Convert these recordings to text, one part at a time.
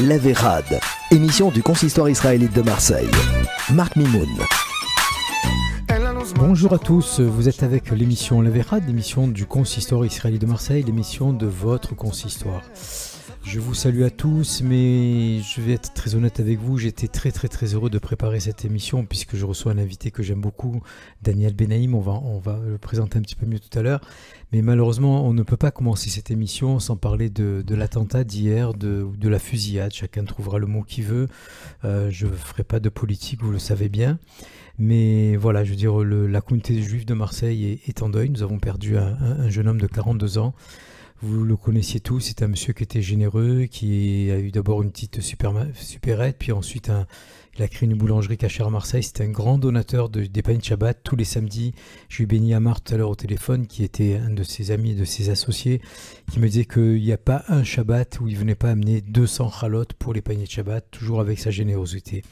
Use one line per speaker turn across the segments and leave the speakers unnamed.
La Vérade, émission du consistoire israélite de Marseille. Marc Mimoun.
Bonjour à tous, vous êtes avec l'émission La Vérade, l'émission du consistoire israélite de Marseille, l'émission de votre consistoire. Je vous salue à tous, mais je vais être très honnête avec vous, j'étais très heureux de préparer cette émission puisque je reçois un invité que j'aime beaucoup, Daniel Benaïm, on va le présenter un petit peu mieux tout à l'heure. Mais malheureusement, on ne peut pas commencer cette émission sans parler de l'attentat d'hier, de la fusillade, chacun trouvera le mot qu'il veut. Je ne ferai pas de politique, vous le savez bien. Mais voilà, je veux dire, la communauté juive de Marseille est en deuil, nous avons perdu un jeune homme de 42 ans. Vous le connaissiez tous, c'est un monsieur qui était généreux, qui a eu d'abord une petite supérette, puis ensuite il a créé une boulangerie cachée à Marseille. C'était un grand donateur des pains de Shabbat. Tous les samedis, j'ai eu Benny Amar tout à l'heure au téléphone, qui était un de ses amis et de ses associés, qui me disait qu'il n'y a pas un Shabbat où il ne venait pas amener 200 chalotes pour les pains de Shabbat, toujours avec sa générosité.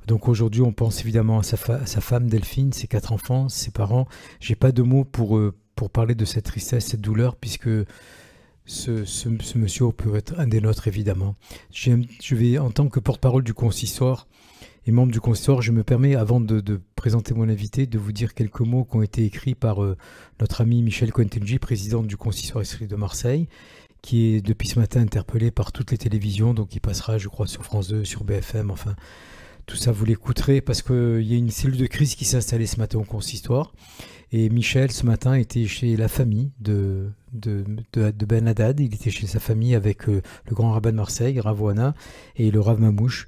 Donc aujourd'hui, on pense évidemment à sa femme Delphine, ses 4 enfants, ses parents. J'ai pas de mots pour parler de cette tristesse, cette douleur, puisque ce monsieur peut être un des nôtres, évidemment. Je vais, en tant que porte-parole du consistoire et membre du consistoire, je me permets, avant de présenter mon invité, de vous dire quelques mots qui ont été écrits par notre ami Michel Cohen-Tenji, président du consistoire israélite de Marseille, qui est depuis ce matin interpellé par toutes les télévisions, donc il passera, je crois, sur France 2, sur BFM, enfin... Tout ça, vous l'écouterez parce qu'il y a une cellule de crise qui s'est installée ce matin au consistoire. Et Michel, ce matin, était chez la famille de Ben Haddad. Il était chez sa famille avec le grand rabbin de Marseille, Rav Ouana, et le Rav Mamouche.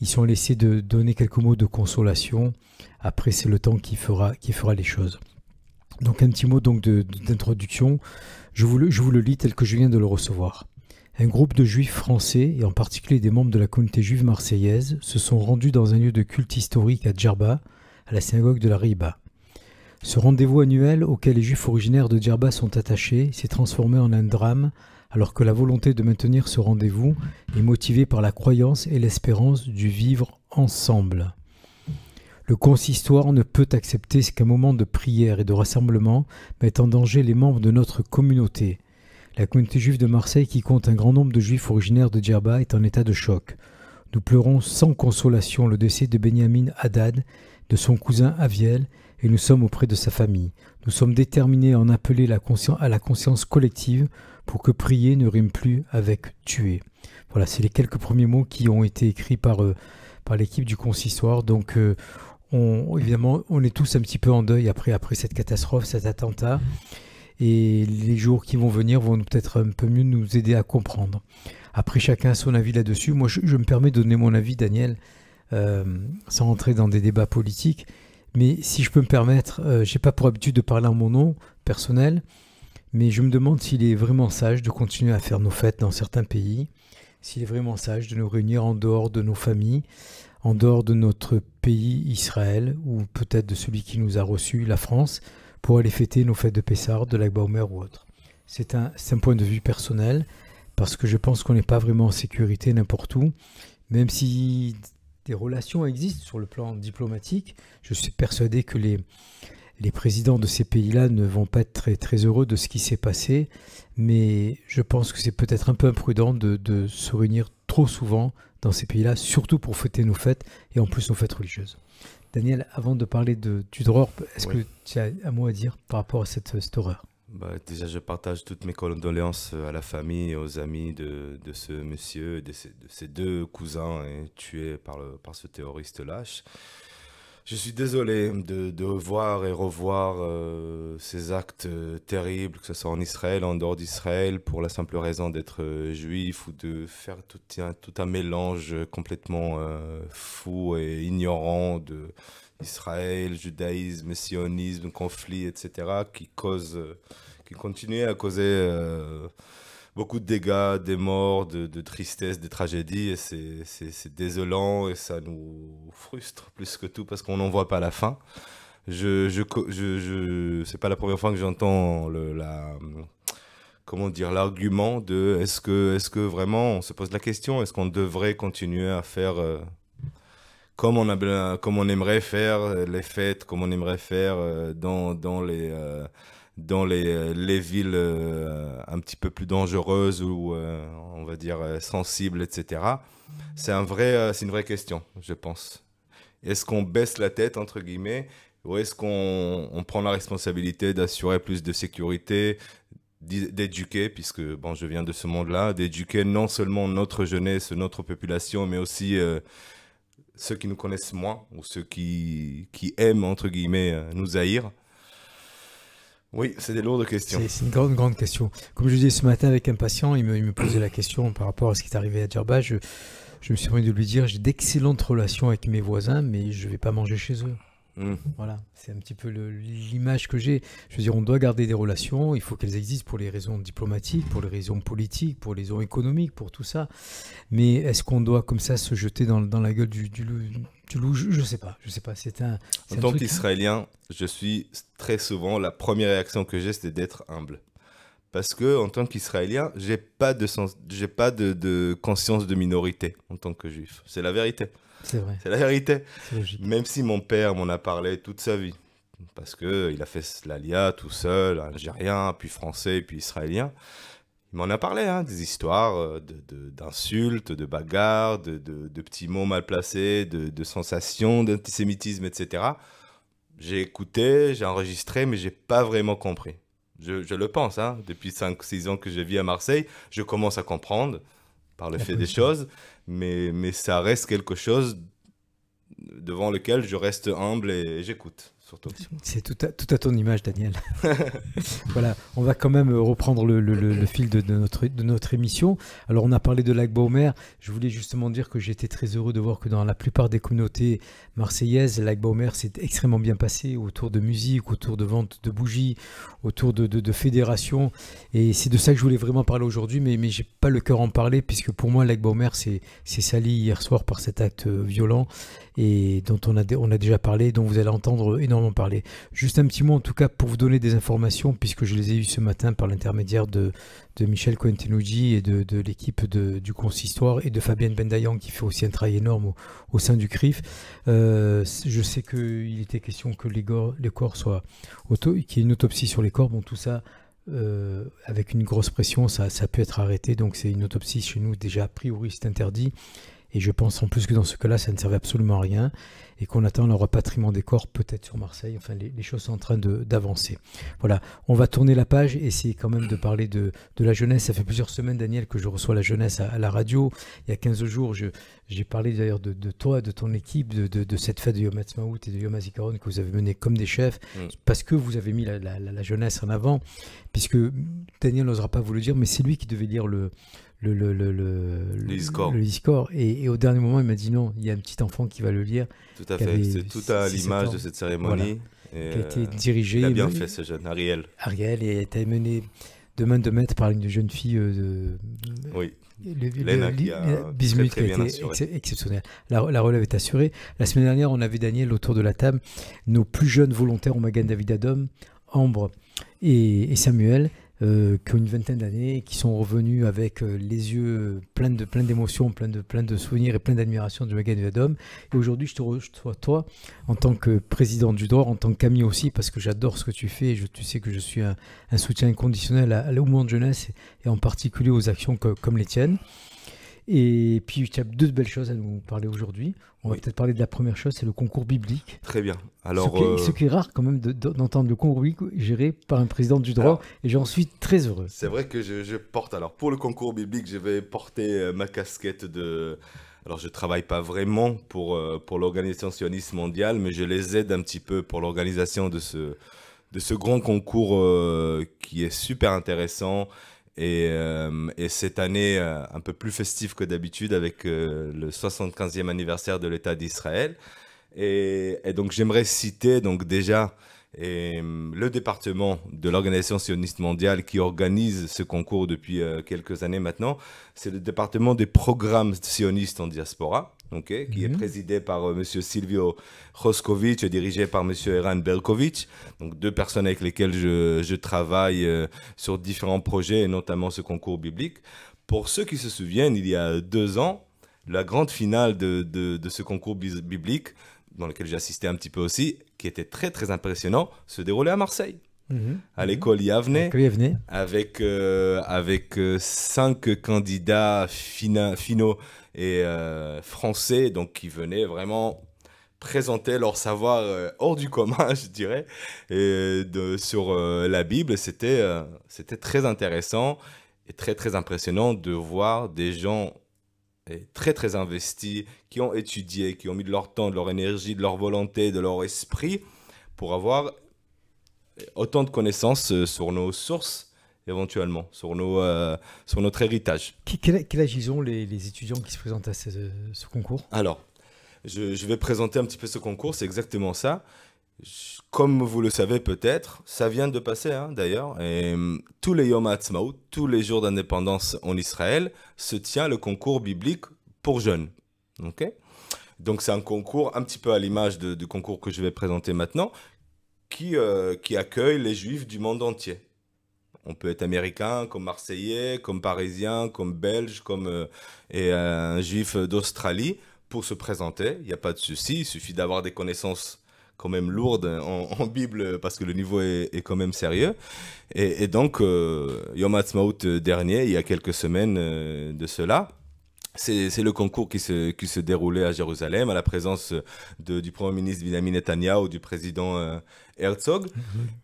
Ils sont laissés de donner quelques mots de consolation. Après, c'est le temps qui fera les choses. Donc, un petit mot d'introduction. Je vous le lis tel que je viens de le recevoir. Un groupe de juifs français, et en particulier des membres de la communauté juive marseillaise, se sont rendus dans un lieu de culte historique à Djerba, à la synagogue de la Riba. Ce rendez-vous annuel, auquel les juifs originaires de Djerba sont attachés, s'est transformé en un drame, alors que la volonté de maintenir ce rendez-vous est motivée par la croyance et l'espérance du vivre ensemble. Le consistoire ne peut accepter qu'un moment de prière et de rassemblement mette en danger les membres de notre communauté. La communauté juive de Marseille, qui compte un grand nombre de juifs originaires de Djerba, est en état de choc. Nous pleurons sans consolation le décès de Benyamin Haddad, de son cousin Aviel, et nous sommes auprès de sa famille. Nous sommes déterminés à en appeler à la conscience collective pour que prier ne rime plus avec tuer. Voilà, c'est les quelques premiers mots qui ont été écrits par l'équipe du consistoire. Donc, évidemment, on est tous un petit peu en deuil après cette catastrophe, cet attentat. Et les jours qui vont venir vont peut-être un peu mieux nous aider à comprendre. Après, chacun a son avis là-dessus. Moi, je me permets de donner mon avis, Daniel, sans rentrer dans des débats politiques. Mais si je peux me permettre, je n'ai pas pour habitude de parler en mon nom personnel, mais je me demande s'il est vraiment sage de continuer à faire nos fêtes dans certains pays, s'il est vraiment sage de nous réunir en dehors de nos familles, en dehors de notre pays, Israël, ou peut-être de celui qui nous a reçus, la France, pour aller fêter nos fêtes de Pessah, de Lag Baomer ou autre. C'est un point de vue personnel, parce que je pense qu'on n'est pas vraiment en sécurité n'importe où, même si des relations existent sur le plan diplomatique. Je suis persuadé que les présidents de ces pays-là ne vont pas être très heureux de ce qui s'est passé, mais je pense que c'est peut-être un peu imprudent de se réunir trop souvent dans ces pays-là, surtout pour fêter nos fêtes, et en plus nos fêtes religieuses. Daniel, avant de parler du dror, est-ce que tu as un mot à dire par rapport à cette horreur ?
Déjà, je partage toutes mes condoléances à la famille et aux amis de ce monsieur, de ces 2 cousins tués par ce terroriste lâche. Je suis désolé de voir et revoir ces actes terribles, que ce soit en Israël, en dehors d'Israël, pour la simple raison d'être juif, ou de faire tout un mélange complètement fou et ignorant de Israël, judaïsme, sionisme, conflit, etc., qui continue à causer beaucoup de dégâts, des morts, de tristesse, des tragédies, et c'est désolant, et ça nous frustre plus que tout parce qu'on n'en voit pas la fin. C'est pas la première fois que j'entends l'argument de est-ce que vraiment, on se pose la question, est-ce qu'on devrait continuer à faire comme on aimerait faire les fêtes, comme on aimerait faire dans dans les villes un petit peu plus dangereuses ou on va dire sensibles, etc. C'est une vraie question, je pense. Est-ce qu'on baisse la tête, entre guillemets, ou est-ce qu'on prend la responsabilité d'assurer plus de sécurité, d'éduquer, puisque bon, je viens de ce monde-là, d'éduquer non seulement notre jeunesse, notre population, mais aussi ceux qui nous connaissent moins, ou ceux qui aiment, entre guillemets, nous haïr. Oui, c'est des lourdes questions.
C'est une grande question. Comme je disais ce matin avec un patient, il me posait la question par rapport à ce qui est arrivé à Djerba. Je me suis permis de lui dire, j'ai d'excellentes relations avec mes voisins, mais je ne vais pas manger chez eux. Voilà, c'est un petit peu l'image que j'ai. Je veux dire, on doit garder des relations, il faut qu'elles existent pour les raisons diplomatiques, pour les raisons politiques, pour les raisons économiques, pour tout ça. Mais est-ce qu'on doit comme ça se jeter dans la gueule du loup? Je sais pas.
En tant qu'Israélien, je suis très souvent, la première réaction que j'ai, c'est d'être humble. Parce que en tant qu'Israélien, j'ai pas de conscience de minorité en tant que juif. C'est la vérité.
C'est vrai.
C'est la vérité.
C'est logique.
Même si mon père m'en a parlé toute sa vie. Parce qu'il a fait l'Alia tout seul, algérien, puis français, puis israélien. Il m'en a parlé, hein, des histoires d'insultes, de bagarres, de petits mots mal placés, de sensations d'antisémitisme, etc. J'ai écouté, j'ai enregistré, mais je n'ai pas vraiment compris. Je le pense, hein, depuis 5-6 ans que je vis à Marseille, je commence à comprendre par le fait des choses, mais ça reste quelque chose devant lequel je reste humble et j'écoute. Surtout.
C'est tout à ton image, Daniel. Voilà, on va quand même reprendre le fil de notre émission. Alors, on a parlé de Lag BaOmer. Je voulais justement dire que j'étais très heureux de voir que dans la plupart des communautés marseillaises, Lag BaOmer s'est extrêmement bien passé autour de musique, autour de vente de bougies, autour de fédérations. Et c'est de ça que je voulais vraiment parler aujourd'hui, mais je n'ai pas le cœur à en parler, puisque pour moi, Lag BaOmer c'est sali hier soir par cet acte violent et dont on a déjà parlé, dont vous allez entendre énormément parler. Juste un petit mot en tout cas pour vous donner des informations, puisque je les ai eues ce matin par l'intermédiaire de Michel Cohen-Tenouji et de l'équipe du Consistoire et de Fabienne Bendayan qui fait aussi un travail énorme au sein du CRIF. Je sais qu'il était question que les corps soient qu'il y ait une autopsie sur les corps. Bon, tout ça, avec une grosse pression, ça peut être arrêté. Donc c'est une autopsie chez nous déjà a priori c'est interdit. Et je pense en plus que dans ce cas-là, ça ne servait absolument à rien et qu'on attend le rapatriement des corps peut-être sur Marseille. Enfin, les choses sont en train d'avancer. Voilà, on va tourner la page et essayer quand même de parler de la jeunesse. Ça fait plusieurs semaines, Daniel, que je reçois la jeunesse à la radio. Il y a 15 jours, j'ai parlé d'ailleurs de toi, de ton équipe, de cette fête de Yom Ha'atzmaut et de Yom HaZikaron que vous avez mené comme des chefs parce que vous avez mis la jeunesse en avant. Puisque Daniel n'osera pas vous le dire, mais c'est lui qui devait lire le e-score. Et au dernier moment, il m'a dit non, il y a un petit enfant qui va le lire.
Tout à fait, c'est tout à l'image de cette cérémonie.
Voilà. Qui a été dirigé.
Il a bien fait ce jeune, Ariel.
Et été mené de main de maître par une jeune fille.
Oui. Léna qui a très bien assuré.
Exceptionnel. La relève est assurée. La semaine dernière, on avait Daniel autour de la table, nos plus jeunes volontaires au Magan David Adom, Ambre et Samuel. Qui ont une vingtaine d'années, qui sont revenus avec les yeux pleins d'émotions, plein de souvenirs et plein d'admiration du Magan David Adom. Et aujourd'hui, je te reçois toi en tant que président du DROR, en tant qu'ami aussi, parce que j'adore ce que tu fais. Et tu sais que je suis un soutien inconditionnel au mouvement de jeunesse et en particulier aux actions comme les tiennes. Et puis, tu as deux belles choses à nous parler aujourd'hui. On va peut-être parler de la première chose, c'est le concours biblique.
Très bien. Alors,
ce qui est rare quand même d'entendre le concours biblique géré par un président du DROR, et j'en suis très heureux.
C'est vrai que je porte, alors pour le concours biblique, je vais porter ma casquette de... Alors, je ne travaille pas vraiment pour l'organisation sioniste mondiale, mais je les aide un petit peu pour l'organisation de ce grand concours qui est super intéressant. Et cette année, un peu plus festive que d'habitude avec le 75e anniversaire de l'État d'Israël. Et donc, j'aimerais citer donc déjà le département de l'Organisation sioniste mondiale qui organise ce concours depuis quelques années maintenant. C'est le département des programmes sionistes en diaspora. Qui est présidé par M. Silvio Roskovic et dirigé par M. Eran Berkovic, donc deux personnes avec lesquelles je travaille sur différents projets, et notamment ce concours biblique. Pour ceux qui se souviennent, il y a 2 ans, la grande finale de ce concours biblique, dans lequel j'ai assisté un petit peu aussi, qui était très très impressionnant, se déroulait à Marseille. à l'école Yavne, avec 5 candidats finaux et français, donc qui venaient vraiment présenter leur savoir hors du commun, je dirais, sur la Bible. C'était très intéressant et très, très impressionnant de voir des gens très, très investis, qui ont étudié, qui ont mis de leur temps, de leur énergie, de leur volonté, de leur esprit, pour avoir autant de connaissances sur nos sources, éventuellement, sur notre héritage.
Quel âge ils ont les étudiants qui se présentent à ce concours?
Alors, je vais présenter un petit peu ce concours, c'est exactement ça. Comme vous le savez peut-être, ça vient de passer d'ailleurs, et tous les Yom HaAtzmaut, tous les jours d'indépendance en Israël, se tient le concours biblique pour jeunes. Okay, donc c'est un concours un petit peu à l'image du concours que je vais présenter maintenant, qui accueille les juifs du monde entier. On peut être américain, comme marseillais, comme parisien, comme belge, et un juif d'Australie pour se présenter. Il n'y a pas de souci, il suffit d'avoir des connaissances quand même lourdes en Bible parce que le niveau est quand même sérieux. Et donc, Yom HaAtzmaut dernier, il y a quelques semaines de cela, c'est le concours qui se déroulait à Jérusalem, à la présence du Premier ministre Benjamin Netanyahu, du président Herzog.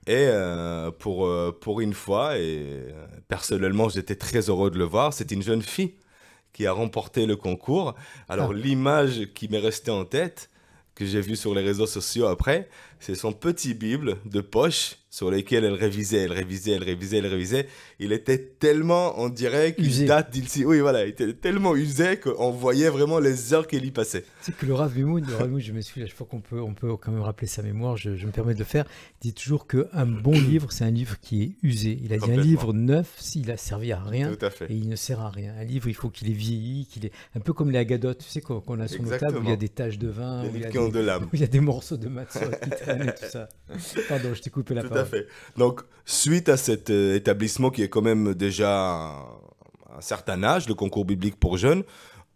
Et pour une fois, et personnellement j'étais très heureux de le voir, c'est une jeune fille qui a remporté le concours. Alors l'image qui m'est restée en tête, que j'ai vue sur les réseaux sociaux après, c'est son petit Bible de poche sur lequel elle révisait. Il était tellement, on dirait qu'il date d'ici. Oui, voilà, il était tellement usé qu'on voyait vraiment les heures qu'il y passait.
Tu sais que le Rav Mimoun, je m'excuse, je crois qu'on peut quand même rappeler sa mémoire, je me permets de le faire, il dit toujours qu'un bon livre, c'est un livre qui est usé. Il a dit un livre neuf, s'il a servi à rien,
tout à fait.
Et il ne sert à rien. Un livre, il faut qu'il ait vieilli, qu'il est un peu comme les agadotes, tu sais, qu'on a sur nos tables, où il y a des taches de vin, où il y a des morceaux de matzot qui traînent et tout ça. Pardon, je t'ai coupé la parole.
Tout à fait. Donc, suite à cet établissement qui est quand même déjà un certain âge, le concours biblique pour jeunes,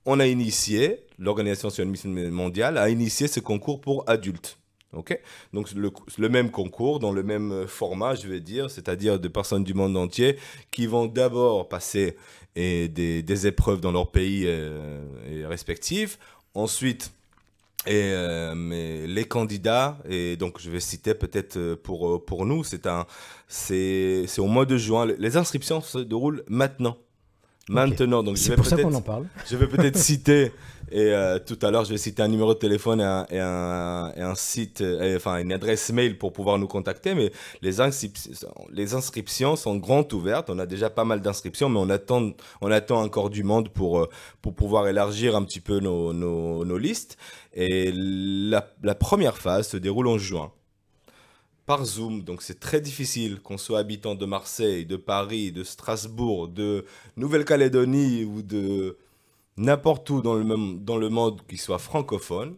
on a initié, l'Organisation sioniste mondiale a initié ce concours pour adultes. Okay, donc le même concours, dans le même format, je vais dire, c'est-à-dire des personnes du monde entier qui vont d'abord passer des épreuves dans leur pays respectifs, ensuite mais les candidats, et donc je vais citer peut-être pour nous, c'est au mois de juin, les inscriptions se déroulent maintenant. Donc
c'est pour ça qu'on en parle.
Je vais peut-être citer, et tout à l'heure je vais citer un numéro de téléphone et un site, enfin une adresse mail pour pouvoir nous contacter, mais les inscriptions sont grandes ouvertes. On a déjà pas mal d'inscriptions, mais on attend encore du monde pour pouvoir élargir un petit peu nos listes. Et la première phase se déroule en juin, par Zoom, donc c'est très difficile qu'on soit habitant de Marseille, de Paris, de Strasbourg, de Nouvelle-Calédonie ou de n'importe où dans le monde qui soit francophone,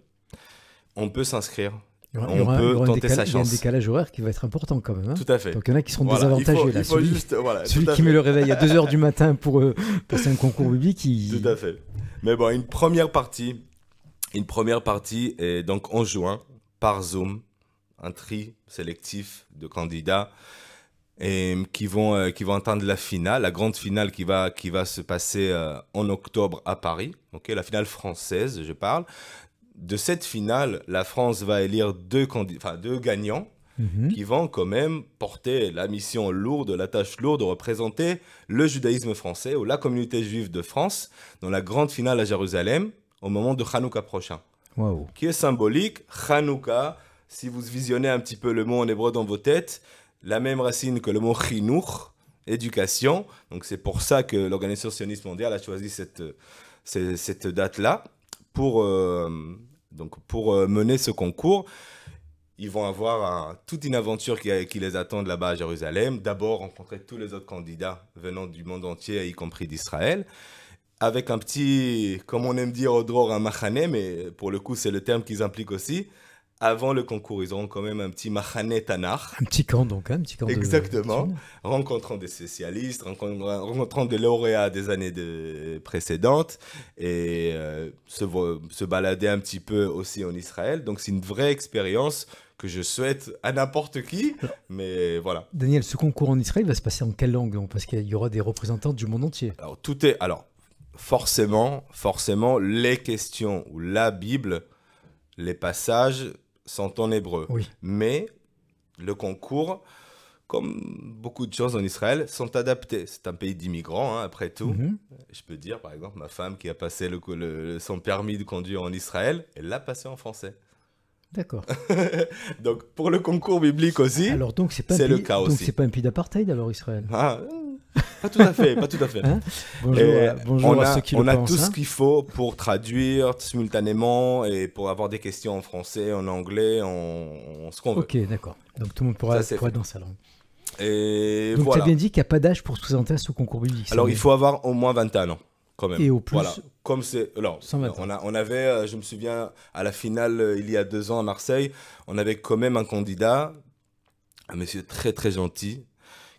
on peut s'inscrire. On peut tenter sa chance.
Il y a un décalage horaire qui va être important quand même.
Tout à fait.
Donc il y en a qui seront désavantagés. Là. Celui qui met le réveil à 2h du matin pour passer un concours biblique.
Tout à fait. Mais bon, une première partie est donc en juin, par Zoom. Un tri sélectif de candidats qui vont atteindre la finale, la grande finale qui va se passer en octobre à Paris, okay, la finale française, je parle. De cette finale, la France va élire deux gagnants qui vont quand même porter la mission lourde, la tâche lourde de représenter le judaïsme français ou la communauté juive de France dans la grande finale à Jérusalem au moment de Hanouka prochain.
Wow.
Qui est symbolique. Hanouka, si vous visionnez un petit peu le mot en hébreu dans vos têtes, la même racine que le mot chinuch, éducation. Donc c'est pour ça que l'Organisation sioniste mondiale a choisi cette date-là pour mener ce concours. Ils vont avoir toute une aventure qui les attend là-bas à Jérusalem. D'abord, rencontrer tous les autres candidats venant du monde entier, y compris d'Israël. Avec un petit, comme on aime dire au drôle, un machané, mais pour le coup, c'est le terme qu'ils impliquent aussi. Avant le concours, ils auront quand même un petit machané Tanakh.
Un petit camp, donc, un petit camp.
Exactement. Rencontrant des spécialistes, rencontrant des lauréats des années précédentes et se balader un petit peu aussi en Israël. Donc, c'est une vraie expérience que je souhaite à n'importe qui, mais voilà.
Daniel, ce concours en Israël va se passer en quelle langue? Parce qu'il y aura des représentants du monde entier.
Alors, forcément, les questions ou la Bible, les passages sont en hébreu.
Oui.
Mais le concours, comme beaucoup de choses en Israël, sont adaptés. C'est un pays d'immigrants, hein, après tout. Je peux dire, par exemple, ma femme qui a passé son permis de conduire en Israël, elle l'a passé en français.
D'accord.
Donc, pour le concours biblique aussi,
alors, donc, c'est
le cas aussi.
Donc, c'est pas un pays d'apartheid, alors, Israël?
Pas tout à fait, pas tout à fait.
Hein? Bonjour à ceux qui le pensent.
On a tout ce qu'il faut pour traduire simultanément et pour avoir des questions en français, en anglais, en ce qu'on veut.
Ok, d'accord. Donc, tout le monde pourra être dans sa langue.
Et
donc,
voilà.
tu as bien dit qu'il n'y a pas d'âge pour se présenter à ce concours biblique.
Alors, il faut avoir au moins 21 ans. Quand même.
Et au plus,
voilà. Comme c'est, alors, on avait, je me souviens, à la finale, il y a 2 ans à Marseille, on avait quand même un candidat, un monsieur très très gentil,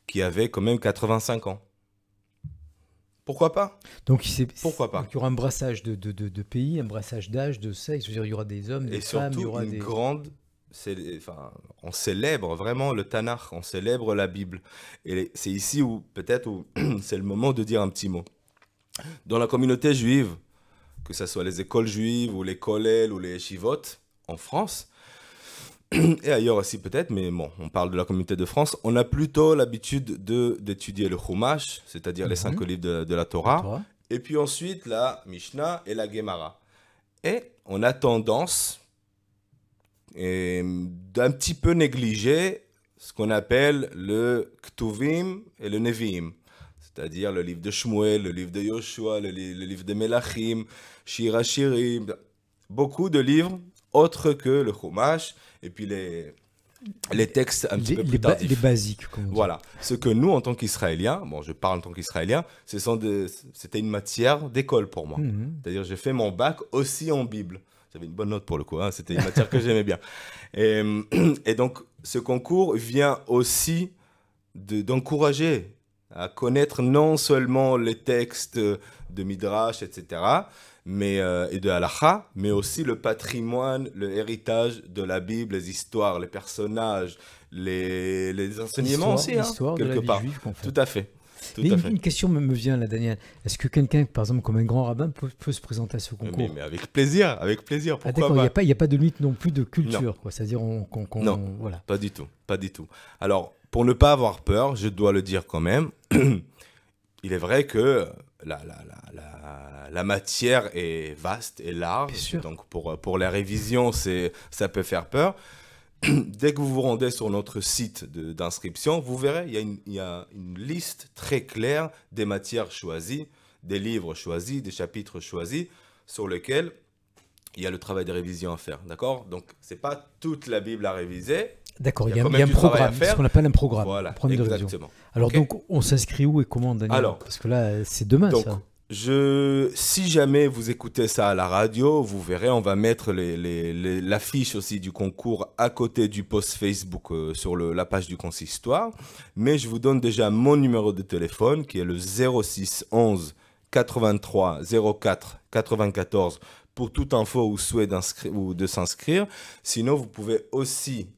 qui avait quand même 85 ans. Pourquoi pas?
Donc,
pourquoi pas?
Donc, il y aura un brassage de pays, un brassage d'âge, de sexe. Je veux dire, il y aura des hommes, des femmes, il y aura des...
on célèbre vraiment le Tanakh, on célèbre la Bible. Et c'est ici où, peut-être, où c'est le moment de dire un petit mot. Dans la communauté juive, que ce soit les écoles juives ou les kollel ou les yeshivot en France, et ailleurs aussi peut-être, mais bon, on parle de la communauté de France, on a plutôt l'habitude d'étudier le Chumash, c'est-à-dire les 5 livres de la Torah, et puis ensuite la Mishnah et la Gemara. Et on a tendance d'un petit peu négliger ce qu'on appelle le Ktuvim et le Nevi'im. C'est-à-dire le livre de Shmuel, le livre de Yoshua, le livre de Melachim, Shir HaShirim, beaucoup de livres autres que le Chumash, et puis les textes un petit peu plus tardifs.
Les basiques, comme on dit.
Voilà. Ce que nous, en tant qu'Israéliens, bon, je parle en tant qu'Israélien, c'était une matière d'école pour moi. C'est-à-dire j'ai fait mon bac aussi en Bible. J'avais une bonne note pour le coup, hein. C'était une matière que j'aimais bien. Et donc, ce concours vient aussi d'encourager à connaître non seulement les textes de Midrash, etc., et de Halakha, mais aussi le patrimoine, le héritage de la Bible, les histoires, les personnages, les enseignements aussi,
l'histoire
quelque
de la vie
part.
juive qu'on fait.
Tout à fait.
Une question me vient là, Daniel. Est-ce que quelqu'un, par exemple, comme un grand rabbin, peut se présenter à ce concours?
Mais avec plaisir, pourquoi pas?
Il n'y a pas de limite non plus de culture, quoi. C'est-à-dire
non,
voilà.
Pas du tout. Alors, pour ne pas avoir peur, je dois le dire quand même, il est vrai que la matière est vaste et large, donc pour la révision, ça peut faire peur. Dès que vous vous rendez sur notre site d'inscription, vous verrez, il y a une liste très claire des matières choisies, des livres choisis, des chapitres choisis, sur lesquels il y a le travail de révision à faire, d'accord? Donc, ce n'est pas toute la Bible à réviser.
D'accord, il y a un programme, ce qu'on appelle un programme.
Voilà,
exactement. Alors, donc, on s'inscrit où et comment, Daniel? Alors, parce que là, c'est demain,
donc,
ça.
Si jamais vous écoutez ça à la radio, vous verrez, on va mettre l'affiche aussi du concours à côté du post Facebook sur la page du consistoire. Mais je vous donne déjà mon numéro de téléphone qui est le 06 11 83 04 94 pour toute info ou souhait de s'inscrire. Sinon, vous pouvez aussi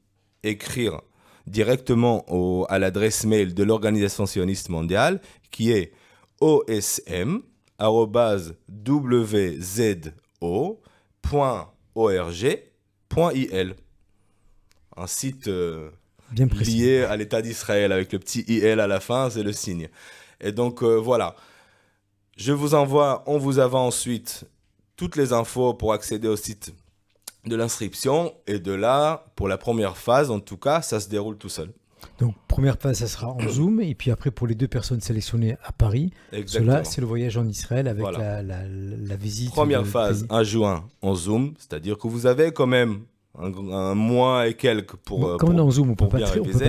écrire directement à l'adresse mail de l'Organisation sioniste mondiale qui est osm@wzo.org.il, un site
bien
lié à l'État d'Israël avec le petit IL à la fin, c'est le signe. Et donc voilà, on vous envoie ensuite toutes les infos pour accéder au site de l'inscription, et de là, pour la première phase, en tout cas, ça se déroule tout seul.
Donc, première phase, ça sera en Zoom, et puis après, pour les 2 personnes sélectionnées à Paris, cela, c'est le voyage en Israël avec la visite.
Première phase, 1 juin, en Zoom, c'est-à-dire que vous avez quand même un mois et quelques pour.
Quand on est en Zoom, on peut pas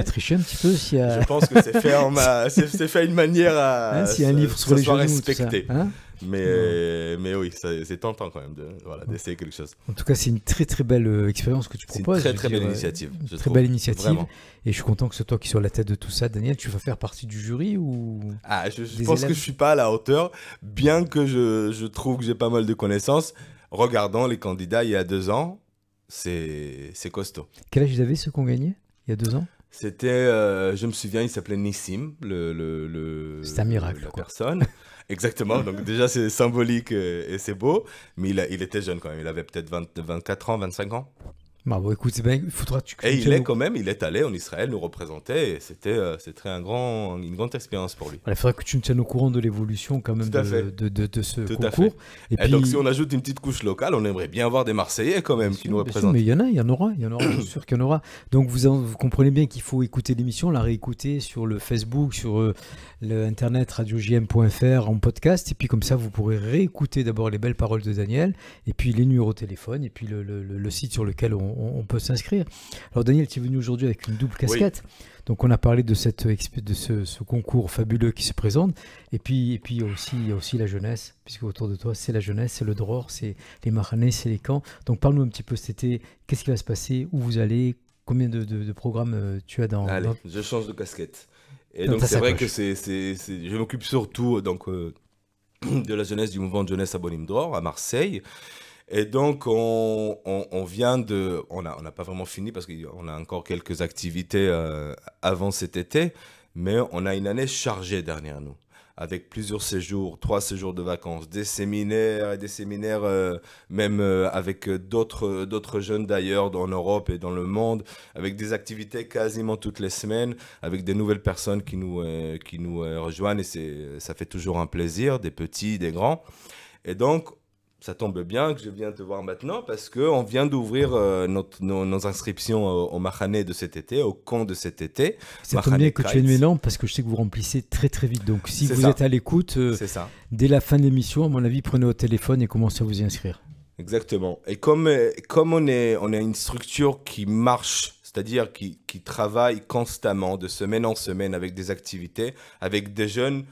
tricher un petit peu s'il y a...
Je pense que c'est fait une manière à
s'il y a un livre sur les genoux,
respecter.
Tout ça, hein?
Mais oui, c'est tentant quand même d'essayer quelque chose.
En tout cas, c'est une très très belle expérience que tu proposes.
C'est une très belle initiative.
Belle initiative. Vraiment. Et je suis content que c'est toi qui sois à la tête de tout ça. Daniel, tu vas faire partie du jury ou
je pense que je suis pas à la hauteur, bien que je trouve que j'ai pas mal de connaissances. Regardons les candidats il y a 2 ans. c'est costaud.
Quel âge ils avaient ceux qui ont gagné il y a 2 ans?
C'était, je me souviens, il s'appelait Nissim,
c'est un miracle,
la
quoi.
personne. Exactement, donc déjà c'est symbolique et c'est beau, mais il était jeune quand même, il avait peut-être 24 ans, 25 ans.
Bah bon, écoute, il faudra que tu
Et il est allé en Israël nous représenter et c'était une grande expérience pour lui.
Il faudra que tu me tiennes au courant de l'évolution quand même de ce concours.
Et donc si on ajoute une petite couche locale, on aimerait bien avoir des Marseillais quand même qui nous représentent.
Sûr, mais il y en aura, je suis sûr qu'il y en aura. Donc vous comprenez bien qu'il faut écouter l'émission, la réécouter sur le Facebook, sur le internet radiojm.fr en podcast, et puis comme ça vous pourrez réécouter d'abord les belles paroles de Daniel, et puis les numéros de téléphone, et puis le site sur lequel on peut s'inscrire. Alors Daniel, tu es venu aujourd'hui avec une double casquette. Oui. Donc on a parlé de ce concours fabuleux qui se présente, et puis il y a aussi la jeunesse, puisque autour de toi c'est la jeunesse, c'est le Dror, c'est les Mahaneh, c'est les camps. Donc parle-nous un petit peu cet été, qu'est-ce qui va se passer, où vous allez, combien de programmes tu as dans...
Allez, je change de casquette. Et donc c'est vrai que je m'occupe surtout donc, de la jeunesse, du mouvement de jeunesse Abonim Dror à Marseille. Et donc, on n'a pas vraiment fini parce qu'on a encore quelques activités avant cet été, mais on a une année chargée derrière nous, avec plusieurs séjours, 3 séjours de vacances, des séminaires même avec d'autres jeunes d'ailleurs en Europe et dans le monde, avec des activités quasiment toutes les semaines, avec des nouvelles personnes qui nous rejoignent et ça fait toujours un plaisir, des petits, des grands. Et donc, ça tombe bien que je viens te voir maintenant parce qu'on vient d'ouvrir nos inscriptions au Mahaneh de cet été, au camp de cet été.
Ça tombe bien que tu viennes maintenant parce que je sais que vous remplissez très très vite. Donc si vous êtes à l'écoute, dès la fin de l'émission, à mon avis, prenez votre téléphone et commencez à vous y inscrire.
Exactement. Et comme on est une structure qui marche, c'est-à-dire qui travaille constamment, de semaine en semaine, avec des activités, avec des jeunes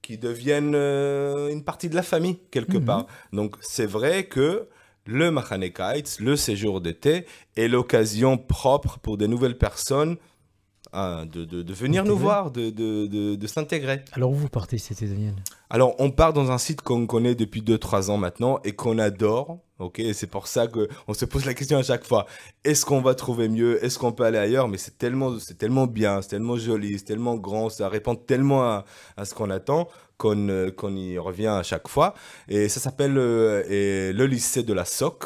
qui deviennent une partie de la famille, quelque part. Donc, c'est vrai que le Mahaneh Kites, le séjour d'été, est l'occasion propre pour des nouvelles personnes de venir nous voir, de s'intégrer.
Alors, où vous partez cet été, Daniel?
Alors, on part dans un site qu'on connaît depuis 2-3 ans maintenant et qu'on adore. Okay, c'est pour ça qu'on se pose la question à chaque fois. Est-ce qu'on va trouver mieux? Est-ce qu'on peut aller ailleurs? Mais c'est tellement bien, c'est tellement joli, c'est tellement grand, ça répond tellement à ce qu'on attend qu'on y revient à chaque fois. Et ça s'appelle le lycée de la SOC,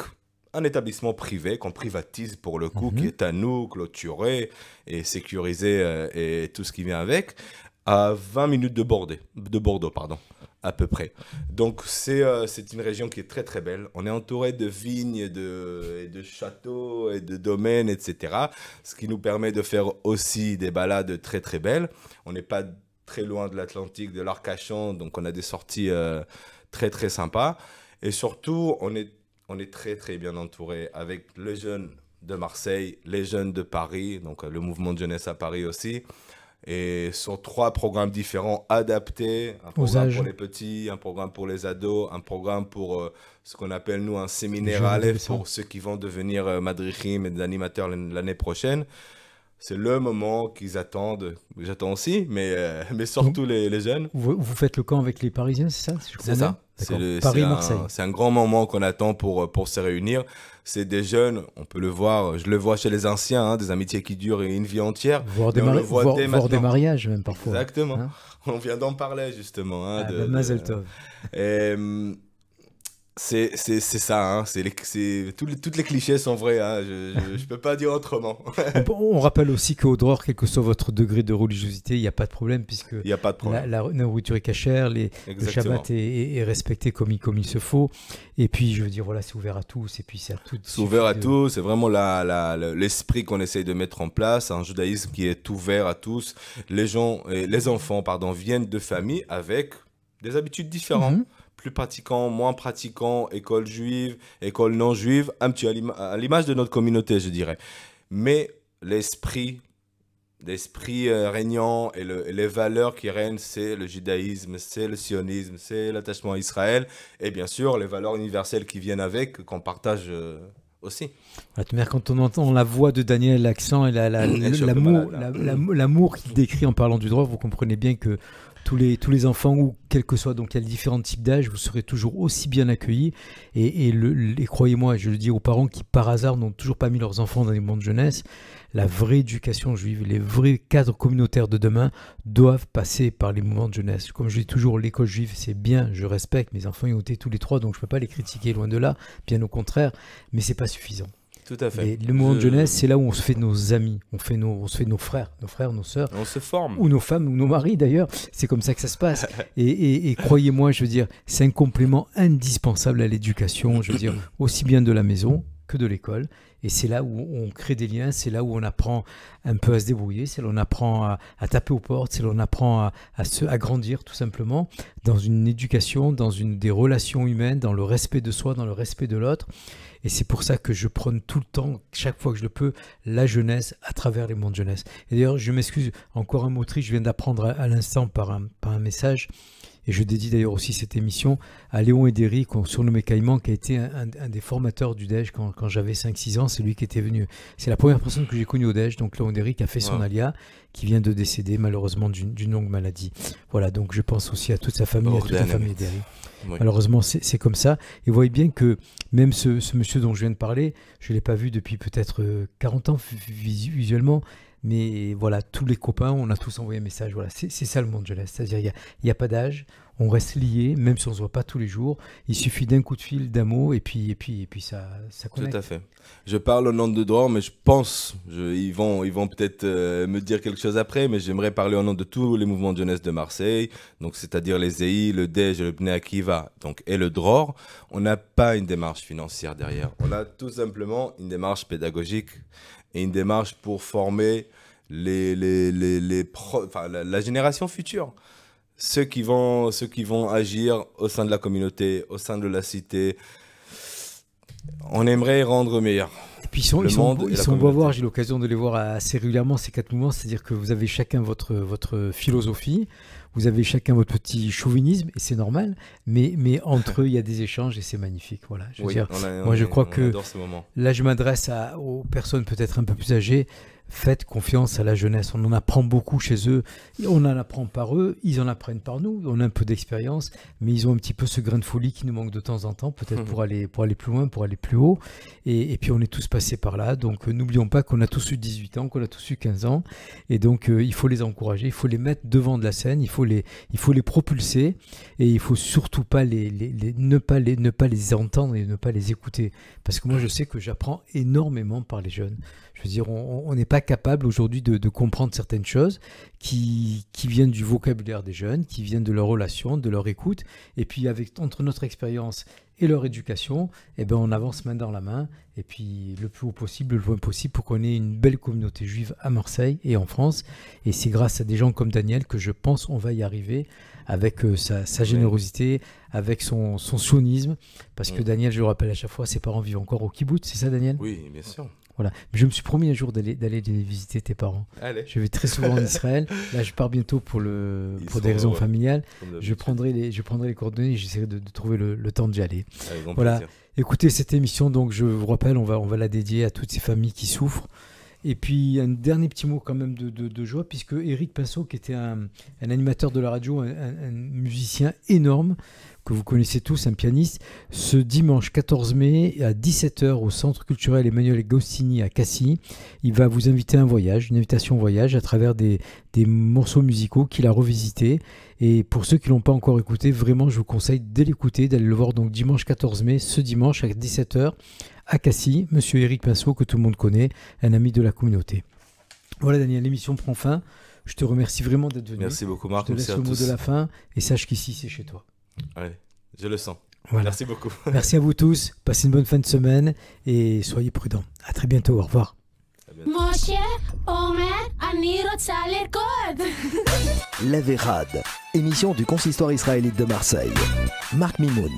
un établissement privé qu'on privatise pour le coup, qui est à nous, clôturé et sécurisé et tout ce qui vient avec, à 20 minutes de Bordeaux, à peu près. Donc c'est une région qui est très très belle. On est entouré de vignes, et de châteaux et de domaines, etc. Ce qui nous permet de faire aussi des balades très très belles. On n'est pas très loin de l'Atlantique, de l'Arcachon, donc on a des sorties très très sympas. Et surtout, on est très très bien entouré avec les jeunes de Marseille, les jeunes de Paris, donc le mouvement de jeunesse à Paris aussi. Et sur 3 programmes différents adaptés, un programme pour les petits, un programme pour les ados, un programme pour ce qu'on appelle nous un séminaire Aleph pour ceux qui vont devenir madrichim et animateurs l'année prochaine. C'est le moment qu'ils attendent, j'attends aussi, mais surtout les jeunes.
Vous faites le camp avec les Parisiens, c'est ça?
C'est ça.
Paris-Marseille.
C'est un grand moment qu'on attend pour se réunir. C'est des jeunes, on peut le voir, je le vois chez les anciens, des amitiés qui durent une vie entière.
Voire des mariages même parfois.
Exactement. On vient d'en parler justement.
Mazel Tov.
C'est ça, toutes les clichés sont vrais, je peux pas dire autrement.
On rappelle aussi qu'au Dror, quel que soit votre degré de religiosité, il n'y a pas de problème puisque
y a pas de problème.
La nourriture est cachère, le Shabbat est respecté comme il se faut. Et puis je veux dire, voilà, c'est ouvert à tous. Et puis c'est
ouvert à tous, c'est vraiment l'esprit qu'on essaye de mettre en place, un judaïsme qui est ouvert à tous. Les enfants viennent de familles avec des habitudes différentes. Plus pratiquants, moins pratiquants, école juive, école non juive, un petit à l'image de notre communauté, je dirais. Mais l'esprit régnant et les valeurs qui règnent, c'est le judaïsme, c'est le sionisme, c'est l'attachement à Israël et bien sûr les valeurs universelles qui viennent avec, qu'on partage aussi.
Quand on entend la voix de Daniel, l'accent et l'amour qu'il décrit en parlant du droit, vous comprenez bien que tous les enfants, ou quel que soit, donc il y a différents types d'âge, vous serez toujours aussi bien accueillis. Et croyez-moi, je le dis aux parents qui par hasard n'ont toujours pas mis leurs enfants dans les mouvements de jeunesse, la vraie éducation juive, les vrais cadres communautaires de demain doivent passer par les mouvements de jeunesse. Comme je dis toujours, l'école juive, c'est bien, je respecte, mes enfants y ont été tous les 3, donc je ne peux pas les critiquer, loin de là, bien au contraire, mais ce n'est pas suffisant.
Tout à fait.
Et le mouvement de jeunesse, c'est là où on se fait nos amis, on se fait nos frères, nos sœurs.
On se forme.
Ou nos femmes, ou nos maris d'ailleurs. C'est comme ça que ça se passe. Et croyez-moi, je veux dire, c'est un complément indispensable à l'éducation, je veux dire, aussi bien de la maison que de l'école. Et c'est là où on crée des liens, c'est là où on apprend un peu à se débrouiller, c'est là où on apprend à taper aux portes, c'est là où on apprend à grandir tout simplement, dans une éducation, dans des relations humaines, dans le respect de soi, dans le respect de l'autre. Et c'est pour ça que je prône tout le temps, chaque fois que je le peux, la jeunesse à travers les mondes de jeunesse. Et d'ailleurs, je m'excuse, encore un mot triste, je viens d'apprendre à l'instant par un message, et je dédie d'ailleurs aussi cette émission à Léon Ederi, qu'on surnommé Caïman, qui a été un des formateurs du DEJ quand j'avais 5-6 ans. C'est lui qui était venu. C'est la première personne que j'ai connue au DEJ, donc Léon Ederi, qui a fait son alia, qui vient de décéder malheureusement d'une longue maladie. Voilà, donc je pense aussi à toute sa famille, à toute la famille Ederi. Oui. Malheureusement, c'est comme ça. Et vous voyez bien que même ce monsieur dont je viens de parler, je ne l'ai pas vu depuis peut-être 40 ans visuellement. Mais voilà, tous les copains, on a tous envoyé un message. Voilà, c'est ça le monde de jeunesse. C'est-à-dire, il n'y a pas d'âge, on reste liés, même si on ne se voit pas tous les jours. Il suffit d'un coup de fil, d'un mot, et puis ça connecte.
Tout à fait. Je parle au nom de Dror, mais je pense, ils vont peut-être me dire quelque chose après, mais j'aimerais parler au nom de tous les mouvements de jeunesse de Marseille, donc c'est-à-dire les EI, le DEJ, le Bnei Akiva, donc, et le Dror. On n'a pas une démarche financière derrière. On a tout simplement une démarche pédagogique et une démarche pour former la génération future. Ceux qui vont agir au sein de la communauté, au sein de la cité. On aimerait rendre meilleur.
Et puis ils sont beaux à voir, j'ai l'occasion de les voir assez régulièrement, ces 4 mouvements, c'est-à-dire que vous avez chacun votre philosophie, vous avez chacun votre petit chauvinisme, et c'est normal, mais entre eux, il y a des échanges, et c'est magnifique. Voilà. Je crois que là, je m'adresse aux personnes peut-être un peu plus âgées. Faites confiance à la jeunesse, on en apprend beaucoup chez eux, on en apprend par eux, ils en apprennent par nous, on a un peu d'expérience, mais ils ont un petit peu ce grain de folie qui nous manque de temps en temps, peut-être pour aller plus loin, pour aller plus haut, et puis on est tous passés par là, donc n'oublions pas qu'on a tous eu 18 ans, qu'on a tous eu 15 ans, et donc il faut les encourager, il faut les mettre devant de la scène, il faut les propulser, et il faut surtout pas ne pas les entendre et ne pas les écouter, parce que moi je sais que j'apprends énormément par les jeunes. Je veux dire, on n'est pas capable aujourd'hui de comprendre certaines choses qui viennent du vocabulaire des jeunes, qui viennent de leur relation, de leur écoute. Et puis, entre notre expérience et leur éducation, eh ben, on avance main dans la main. Et puis, le plus haut possible, le loin possible, pour qu'on ait une belle communauté juive à Marseille et en France. Et c'est grâce à des gens comme Daniel que je pense on va y arriver avec sa générosité, avec son sionisme. Parce que Daniel, je le rappelle à chaque fois, ses parents vivent encore au kibbutz. C'est ça, Daniel ?
Oui, bien sûr.
Voilà. Je me suis promis un jour d'aller les visiter, tes parents.
Allez.
Je vais très souvent en Israël. Là, je pars bientôt pour des raisons familiales. Je prendrai les coordonnées et j'essaierai de trouver le temps d'y aller. Voilà. Plaisir. Écoutez, cette émission, donc, je vous rappelle, on va la dédier à toutes ces familles qui souffrent. Et puis, un dernier petit mot quand même de joie, puisque Éric Pinceau, qui était un animateur de la radio, un musicien énorme, que vous connaissez tous, un pianiste, ce dimanche 14 mai à 17h au Centre culturel Emmanuel Agostini à Cassis, il va vous inviter à un voyage, une invitation au voyage à travers des morceaux musicaux qu'il a revisités. Et pour ceux qui ne l'ont pas encore écouté, vraiment, je vous conseille de l'écouter, d'aller le voir donc dimanche 14 mai, ce dimanche à 17h à Cassis, monsieur Éric Pinceau, que tout le monde connaît, un ami de la communauté. Voilà, Daniel, l'émission prend fin. Je te remercie vraiment d'être venu.
Merci beaucoup, Marc.
Je te laisse le mot de la fin et sache qu'ici, c'est chez toi.
Allez, je le sens.
Voilà.
Merci beaucoup.
Merci à vous tous. Passez une bonne fin de semaine et soyez prudents. À très bientôt. Au revoir.
L'Averad, émission du consistoire israélite de Marseille. Marc Mimoun.